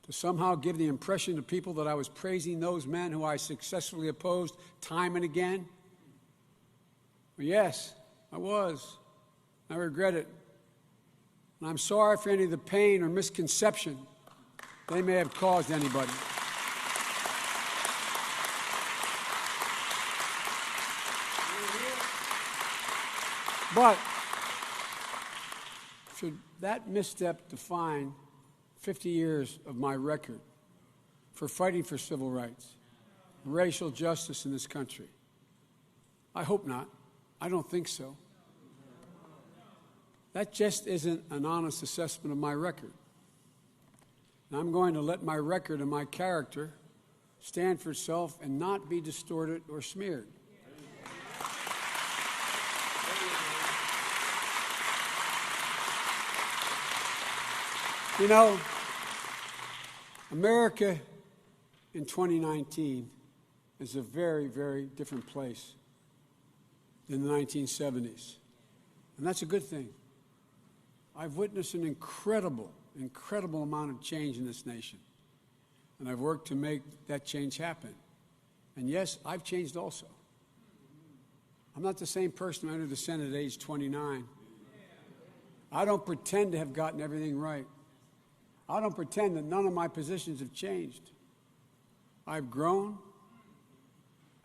to somehow give the impression to people that I was praising those men who I successfully opposed time and again? Well, yes, I was. I regret it. And I'm sorry for any of the pain or misconception they may have caused anybody. But should that misstep define 50 years of my record for fighting for civil rights, racial justice in this country? I hope not. I don't think so. That just isn't an honest assessment of my record. And I'm going to let my record and my character stand for itself and not be distorted or smeared. You know, America in 2019 is a very, very different place than the 1970s. And that's a good thing. I've witnessed an incredible amount of change in this nation. And I've worked to make that change happen. And yes, I've changed also. I'm not the same person who entered the Senate at age 29. I don't pretend to have gotten everything right. I don't pretend that none of my positions have changed. I've grown,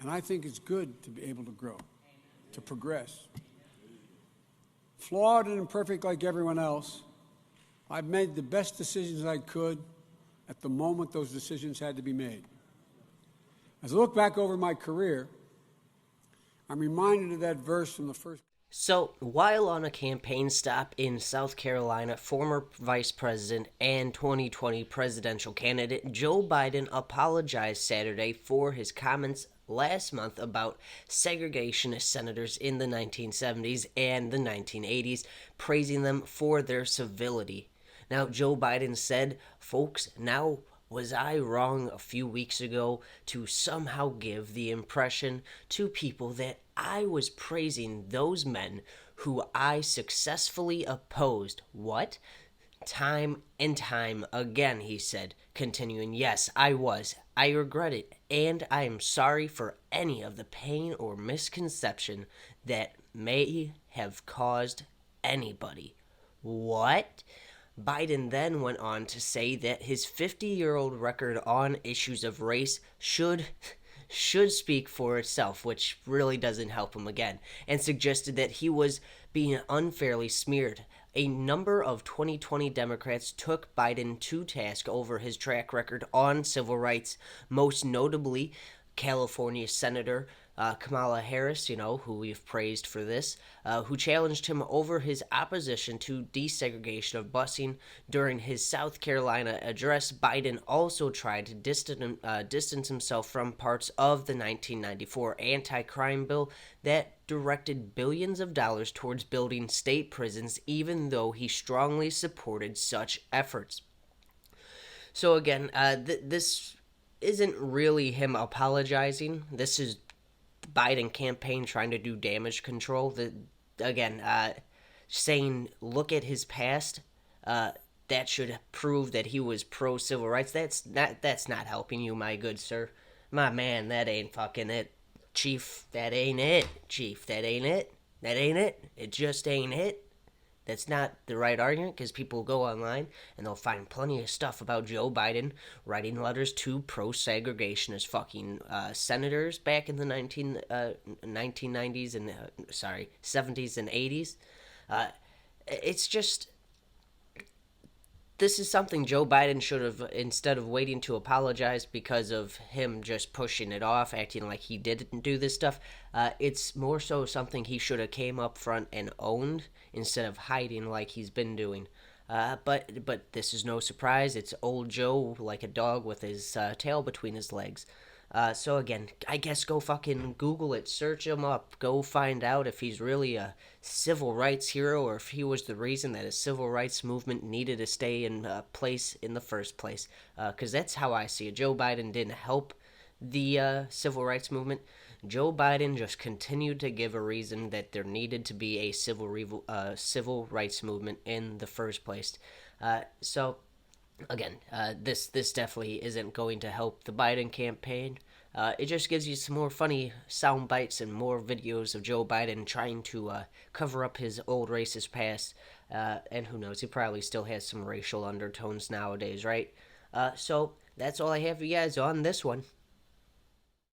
and I think it's good to be able to grow, to progress. Flawed and imperfect like everyone else, I've made the best decisions I could at the moment those decisions had to be made. As I look back over my career, I'm reminded of that verse from the first. So, while on a campaign stop in South Carolina, former Vice President and 2020 presidential candidate Joe Biden apologized Saturday for his comments last month about segregationist senators in the 1970s and the 1980s, praising them for their civility. Now, Joe Biden said, "Folks, now was I wrong a few weeks ago to somehow give the impression to people that I was praising those men who I successfully opposed?" What? Time and time again, he said, continuing, "Yes, I was. I regret it, and I am sorry for any of the pain or misconception that may have caused anybody." What? Biden then went on to say that his 50-year-old record on issues of race should speak for itself, which really doesn't help him again, and suggested that he was being unfairly smeared. A number of 2020 Democrats took Biden to task over his track record on civil rights, most notably California Senator Kamala Harris, who we've praised for this, who challenged him over his opposition to desegregation of busing. During his South Carolina address, Biden also tried to distance himself from parts of the 1994 anti-crime bill that directed billions of dollars towards building state prisons, even though he strongly supported such efforts. So again, this isn't really him apologizing. This is Biden campaign trying to do damage control. Saying, look at his past, that should prove that he was pro-civil rights. That's not helping you, my good sir. My man, that ain't fucking it. Chief, that ain't it. Chief, that ain't it. That ain't it. It just ain't it. That's not the right argument, because people go online and they'll find plenty of stuff about Joe Biden writing letters to pro-segregationist fucking senators back in the 1990s and 70s and 80s. It's just, this is something Joe Biden should have, instead of waiting to apologize because of him just pushing it off, acting like he didn't do this stuff, it's more so something he should have came up front and owned instead of hiding like he's been doing. But this is no surprise. It's old Joe like a dog with his tail between his legs. So again, I guess go fucking Google it, search him up, go find out if he's really a civil rights hero or if he was the reason that a civil rights movement needed to stay in place in the first place. Because that's how I see it. Joe Biden didn't help the civil rights movement. Joe Biden just continued to give a reason that there needed to be a civil rights movement in the first place. So again, this definitely isn't going to help the Biden campaign. It just gives you some more funny sound bites and more videos of Joe Biden trying to cover up his old racist past. And who knows, he probably still has some racial undertones nowadays, right? So that's all I have for you guys on this one.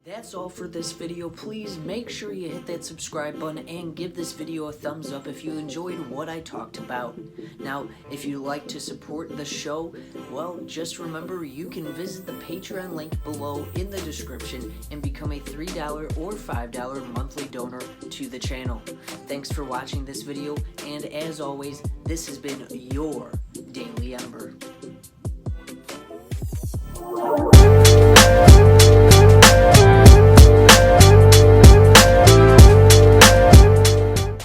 That's all for this video. Please make sure you hit that subscribe button and give this video a thumbs up if you enjoyed what I talked about. Now, if you'd like to support the show, well, just remember you can visit the Patreon link below in the description and become a $3 or $5 monthly donor to the channel. Thanks for watching this video, and as always, this has been your Daily Ember.